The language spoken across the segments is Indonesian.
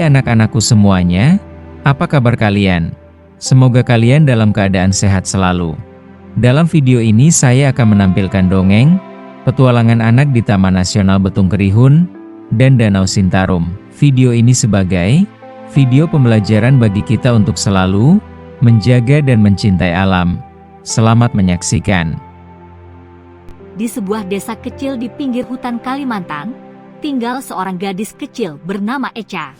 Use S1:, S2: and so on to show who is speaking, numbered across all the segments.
S1: anak-anakku semuanya, apa kabar kalian? Semoga kalian dalam keadaan sehat selalu. Dalam video ini saya akan menampilkan dongeng, petualangan anak di Taman Nasional Betung Kerihun, dan Danau Sintarum. Video ini sebagai video pembelajaran bagi kita untuk selalu menjaga dan mencintai alam. Selamat menyaksikan.
S2: Di sebuah desa kecil di pinggir hutan Kalimantan, tinggal seorang gadis kecil bernama Echa.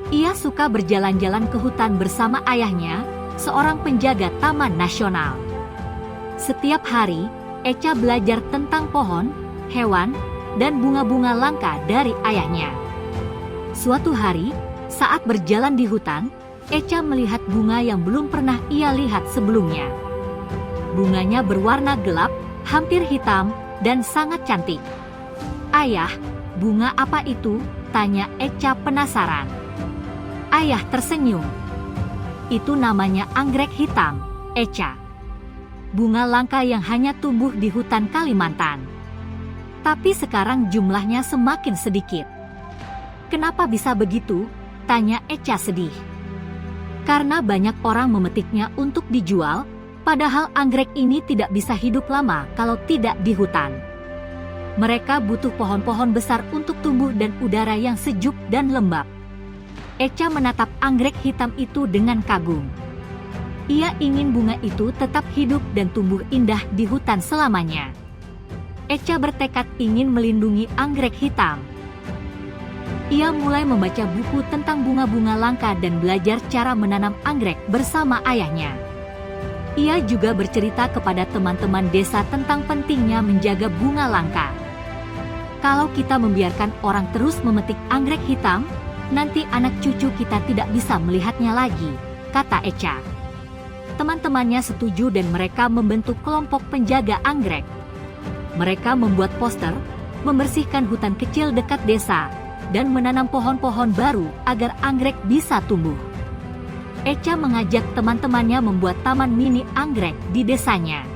S2: Ia suka berjalan-jalan ke hutan bersama ayahnya, seorang penjaga taman nasional. Setiap hari, Echa belajar tentang pohon, hewan, dan bunga-bunga langka dari ayahnya. Suatu hari, saat berjalan di hutan, Echa melihat bunga yang belum pernah ia lihat sebelumnya. Bunganya berwarna gelap, hampir hitam, dan sangat cantik. "Ayah, bunga apa itu?" tanya Echa penasaran. Ayah tersenyum. "Itu namanya anggrek hitam, Echa. Bunga langka yang hanya tumbuh di hutan Kalimantan. Tapi sekarang jumlahnya semakin sedikit." "Kenapa bisa begitu?" tanya Echa sedih. "Karena banyak orang memetiknya untuk dijual, padahal anggrek ini tidak bisa hidup lama kalau tidak di hutan. Mereka butuh pohon-pohon besar untuk tumbuh dan udara yang sejuk dan lembab." Echa menatap anggrek hitam itu dengan kagum. Ia ingin bunga itu tetap hidup dan tumbuh indah di hutan selamanya. Echa bertekad ingin melindungi anggrek hitam. Ia mulai membaca buku tentang bunga-bunga langka dan belajar cara menanam anggrek bersama ayahnya. Ia juga bercerita kepada teman-teman desa tentang pentingnya menjaga bunga langka. "Kalau kita membiarkan orang terus memetik anggrek hitam, nanti anak cucu kita tidak bisa melihatnya lagi," kata Echa. Teman-temannya setuju dan mereka membentuk kelompok penjaga anggrek. Mereka membuat poster, membersihkan hutan kecil dekat desa, dan menanam pohon-pohon baru agar anggrek bisa tumbuh. Echa mengajak teman-temannya membuat taman mini anggrek di desanya.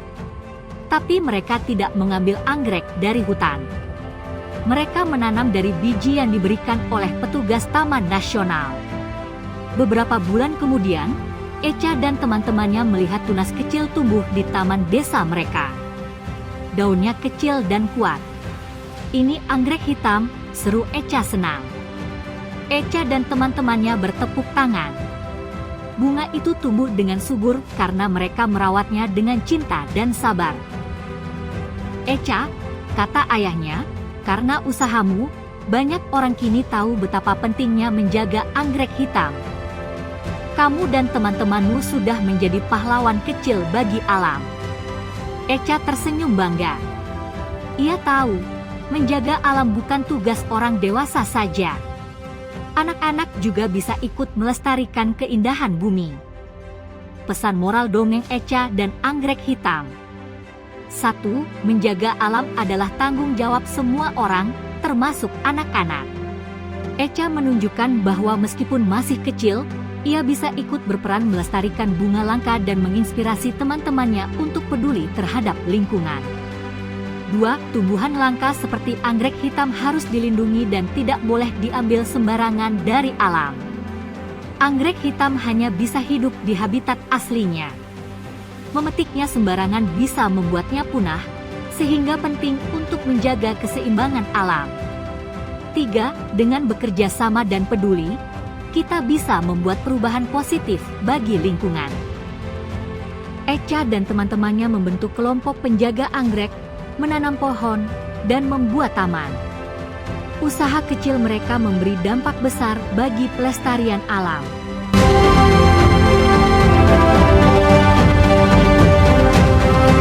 S2: Tapi mereka tidak mengambil anggrek dari hutan. Mereka menanam dari biji yang diberikan oleh petugas Taman Nasional. Beberapa bulan kemudian, Echa dan teman-temannya melihat tunas kecil tumbuh di taman desa mereka. Daunnya kecil dan kuat. "Ini anggrek hitam," seru Echa senang. Echa dan teman-temannya bertepuk tangan. Bunga itu tumbuh dengan subur karena mereka merawatnya dengan cinta dan sabar. "Echa," kata ayahnya, "karena usahamu, banyak orang kini tahu betapa pentingnya menjaga anggrek hitam. Kamu dan teman-temanmu sudah menjadi pahlawan kecil bagi alam." Echa tersenyum bangga. Ia tahu, menjaga alam bukan tugas orang dewasa saja. Anak-anak juga bisa ikut melestarikan keindahan bumi. Pesan moral dongeng Echa dan anggrek hitam. 1. Menjaga alam adalah tanggung jawab semua orang, termasuk anak-anak. Echa menunjukkan bahwa meskipun masih kecil, ia bisa ikut berperan melestarikan bunga langka dan menginspirasi teman-temannya untuk peduli terhadap lingkungan. 2. Tumbuhan langka seperti anggrek hitam harus dilindungi dan tidak boleh diambil sembarangan dari alam. Anggrek hitam hanya bisa hidup di habitat aslinya. Memetiknya sembarangan bisa membuatnya punah, sehingga penting untuk menjaga keseimbangan alam. 3. Dengan bekerja sama dan peduli, kita bisa membuat perubahan positif bagi lingkungan. Echa dan teman-temannya membentuk kelompok penjaga anggrek, menanam pohon, dan membuat taman. Usaha kecil mereka memberi dampak besar bagi pelestarian alam.